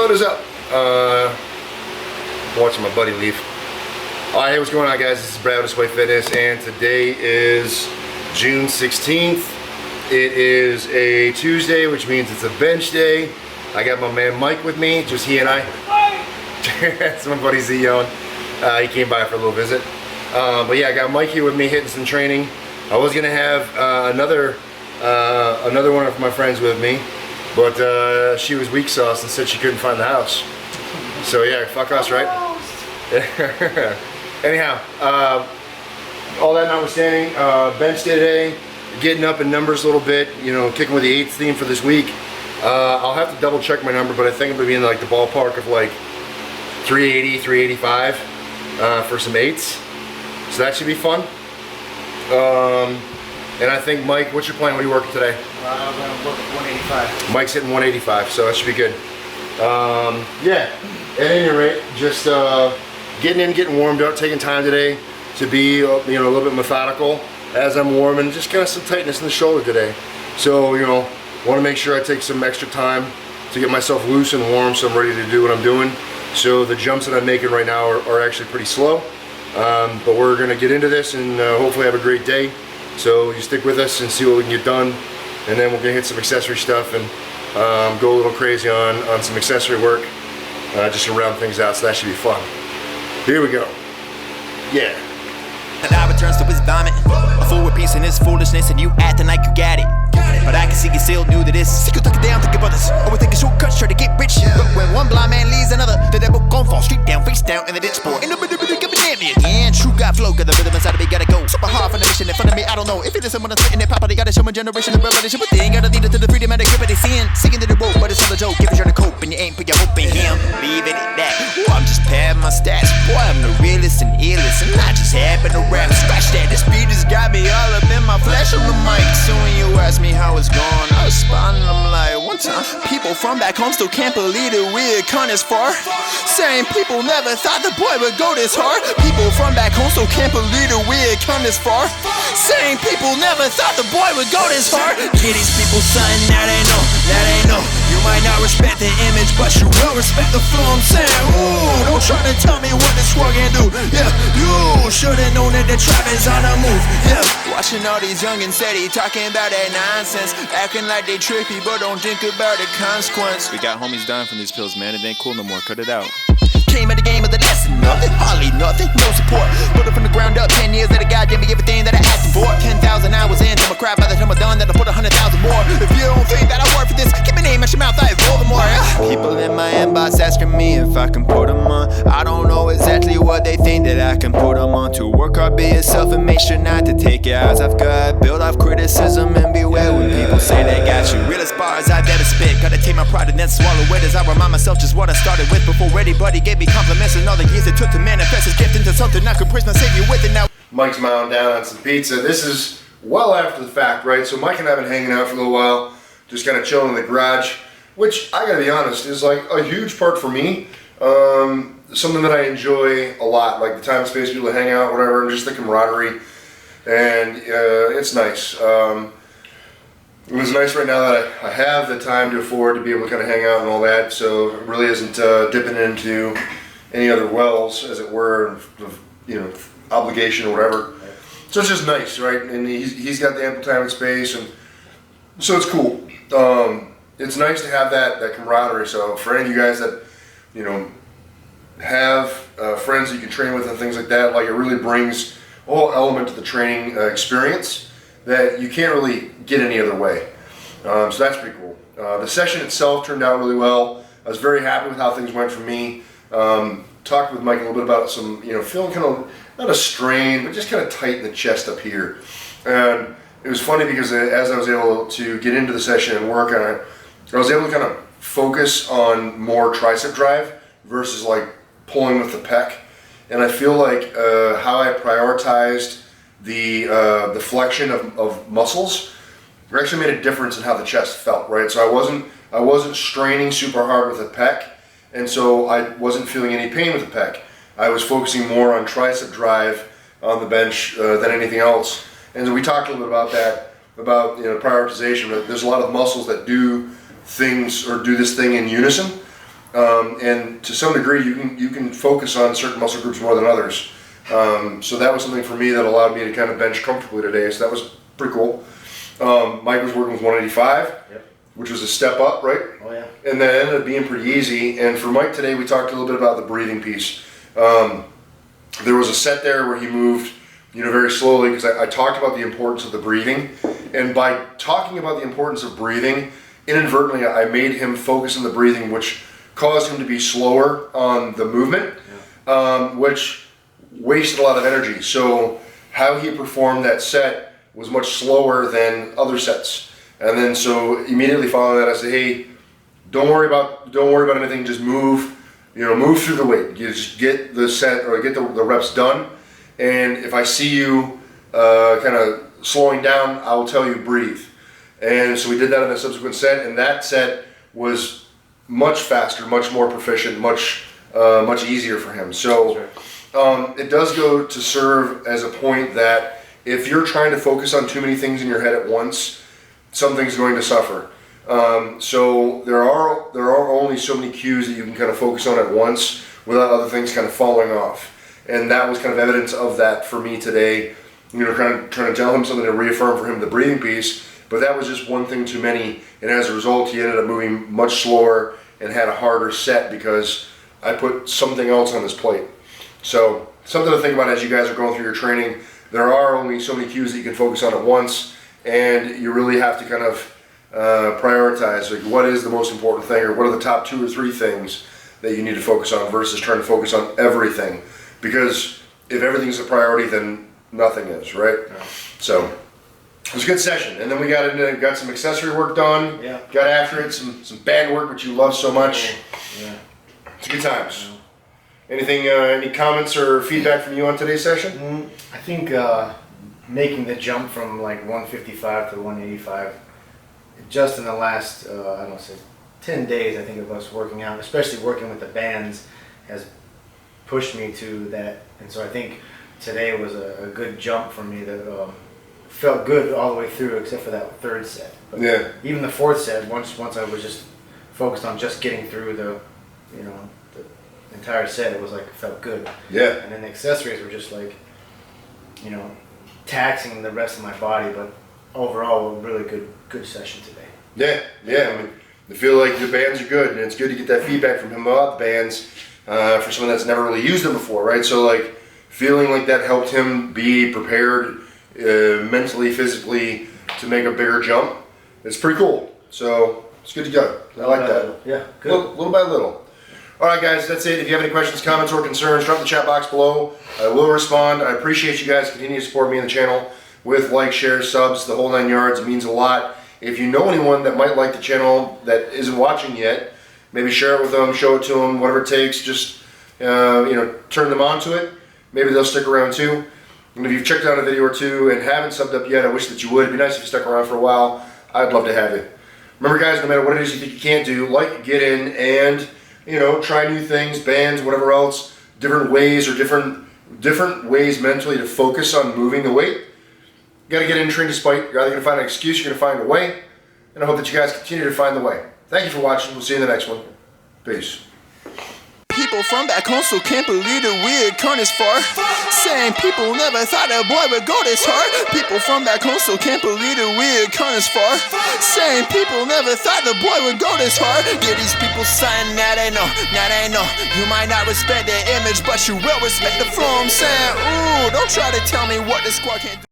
What is up? Watching my buddy leave. Alright, hey, what's going on, guys? This is Brad with Sway Fitness, and today is June 16th. It is a Tuesday, which means it's a bench day. I got my man Mike with me, just he and I. That's my buddy Z Young. He came by for a little visit. But yeah, I got Mike here with me hitting some training. I was gonna have another one of my friends with me, but she was weak sauce and said she couldn't find the house. So yeah, fuck us, right? Anyhow, all that notwithstanding, bench day today, getting up in numbers a little bit, you know, kicking with the 8th theme for this week. I'll have to double check my number, but I think I'm gonna be in like the ballpark of like 380, 385 for some 8s. So that should be fun. And I think, Mike, what's your plan? What are you working today? I'm going to work at 185. Mike's hitting 185, so that should be good. Yeah, at any rate, just getting in, getting warmed up, taking time today to be, a little bit methodical as I'm warming. Just kind of some tightness in the shoulder today. So, want to make sure I take some extra time to get myself loose and warm so I'm ready to do what I'm doing. So the jumps that I'm making right now are actually pretty slow. But we're going to get into this and hopefully have a great day. So you stick with us and see what we can get done. And then we're going to hit some accessory stuff and go a little crazy on some accessory work just to round things out. So that should be fun. Here we go. Yeah. And I returns to his vomit. A fool with peace and his foolishness, and you acting like you got it. But I can see you still new to this. See you took it down, think about this. Always taking shortcuts, try to get rich. But when one blind man leads another, the devil gon' fall straight down, face down in the ditch. Boy, in the middle of the damn again. True God flow, got the rhythm inside of me, gotta go. Super hard for the mission in front of me, I don't know. If it is someone that's sitting there, Papa, they gotta show my generation of revelation. But they ain't gotta lead it to the freedom and the grip of they sin. Singing to the rope, but it's not a joke. Give it your cope, and you ain't put your hope in him. Leave it at that. Ooh, I'm just padding my stats. Boy, I'm the realest and illest, and I just happen to rap. Scratch that, this beat has got me all up in my flesh on the mic. So when you ask me how it's going, I respond and I'm like, one time. People from back home still can't believe that we'd come this far. Saying people never thought the boy would go this hard. People from back home still can't believe that we'd come this far. Saying people never thought the boy would go this far. Get these people something that they know, that they know. You might not respect the image, but you will respect the flow I'm saying. Ooh, don't try to tell me what this squad can do. Yeah, you should've known that the trap is on the move. Yeah, watching all these youngins steady talking about that nonsense, acting like they trippy, but don't think about the consequence. We got homies dying from these pills, man. It ain't cool no more. Cut it out. Came at the game of the lesson, nothing, hardly nothing, no support. Put it from the ground up, 10 years that God gave me everything that I asked for. 10,000 hours in, till I cry by the time I'm done, that I put 100,000 more. If you don't think that I work for this, keep my name out your mouth, I roll them more. People in my inbox asking me if I can put them on. I don't know exactly what they think that I can put them on. To work hard, be yourself, and make sure not to take your eyes off God. Build off criticism and beware when people say they got you. Real as bars I've ever spit. Gotta take my pride and then swallow it as I remind myself just what I started with before anybody gave me compliments and all the years it took to manifest his gift into something I could praise my savior with it now. Mike's mowing down on some pizza. This is well after the fact, right? So Mike and I have been hanging out for a little while, just kind of chilling in the garage, which I gotta be honest is like a huge part for me. Something that I enjoy a lot, like the time and space, people to hang out, whatever, and just the camaraderie. And it's nice. It was nice right now that I have the time to afford to be able to kind of hang out and all that, so it really isn't dipping into any other wells, as it were, of obligation or whatever. So it's just nice, right? And he's got the ample time and space, and so it's cool. It's nice to have that camaraderie. So for any of you guys that have friends that you can train with and things like that, like it really brings a whole element to the training experience that you can't really get any other way. So that's pretty cool. The session itself turned out really well. I was very happy with how things went for me. Talked with Mike a little bit about some, feeling kind of, not a strain, but just kind of tight in the chest up here. And it was funny because as I was able to get into the session and work on it, I was able to kind of focus on more tricep drive versus like pulling with the pec. And I feel like how I prioritized the flexion of muscles actually made a difference in how the chest felt, right? So I wasn't straining super hard with the pec, and so I wasn't feeling any pain with the pec. I was focusing more on tricep drive on the bench than anything else. And so we talked a little bit about that, about prioritization. But there's a lot of muscles that do things or do this thing in unison. and to some degree you can focus on certain muscle groups more than others. So that was something for me that allowed me to kind of bench comfortably today, so that was pretty cool. Mike was working with 185, which was a step up, right? Oh yeah. And that ended up being pretty easy. And for Mike today, we talked a little bit about the breathing piece. There was a set there where he moved, very slowly, because I talked about the importance of the breathing. And by talking about the importance of breathing, inadvertently I made him focus on the breathing, which caused him to be slower on the movement, which wasted a lot of energy. So how he performed that set was much slower than other sets. And then so immediately following that, I said, hey, don't worry about anything. Just move, move through the weight. You just get the set or get the reps done. And if I see you kind of slowing down, I will tell you breathe. And so we did that in the subsequent set, and that set was much faster, much more proficient, much easier for him. So it does go to serve as a point that if you're trying to focus on too many things in your head at once, something's going to suffer. So there are only so many cues that you can kind of focus on at once without other things kind of falling off. And that was kind of evidence of that for me today. Trying to tell him something to reaffirm for him the breathing piece, but that was just one thing too many. And as a result, he ended up moving much slower and had a harder set because I put something else on his plate. So something to think about as you guys are going through your training. There are only so many cues that you can focus on at once, and you really have to kind of prioritize, like, what is the most important thing, or what are the top 2 or 3 things that you need to focus on versus trying to focus on everything. Because if everything's a priority, then nothing is, right? Yeah. So it was a good session, and then we got some accessory work done. Yeah. Got after it, some band work, which you love so much. Yeah. It's good times. Yeah. Anything? Any comments or feedback from you on today's session? I think making the jump from like 155 to 185, just in the last 10 days, I think, of us working out, especially working with the bands, has pushed me to that. And so I think today was a good jump for me that felt good all the way through, except for that 3rd set. But even the 4th set, once I was just focused on just getting through the entire set, it was like, it felt good. Yeah. And then the accessories were just like, taxing the rest of my body, but overall a really good session today. Yeah. I mean, I feel like the bands are good, and it's good to get that feedback from him about the bands for someone that's never really used them before, right? So like feeling like that helped him be prepared mentally, physically to make a bigger jump. It's pretty cool. So it's good to go. I like that. Yeah, good. Little by little. All right, guys, that's it. If you have any questions, comments, or concerns, drop in the chat box below. I will respond. I appreciate you guys continuing to support me and the channel with likes, shares, subs, the whole 9 yards. It means a lot. If you know anyone that might like the channel that isn't watching yet, maybe share it with them, show it to them, whatever it takes. Just turn them on to it. Maybe they'll stick around too. And if you've checked out a video or two and haven't subbed up yet, I wish that you would. It'd be nice if you stuck around for a while. I'd love to have you. Remember, guys, no matter what it is you think you can't do, like, get in and try new things, bands, whatever else, different ways or different ways mentally to focus on moving the weight. You got to get in and train despite. You're either going to find an excuse, you're going to find a way, and I hope that you guys continue to find the way. Thank you for watching. We'll see you in the next one. Peace. People from back home still can't believe the weird turn is far. Saying people never thought a boy would go this hard. People from back home still can't believe the weird turn is far. Saying people never thought the boy would go this hard. Give these people something now they know. You might not respect their image, but you will respect the flow. I'm saying, ooh, don't try to tell me what the squad can't do.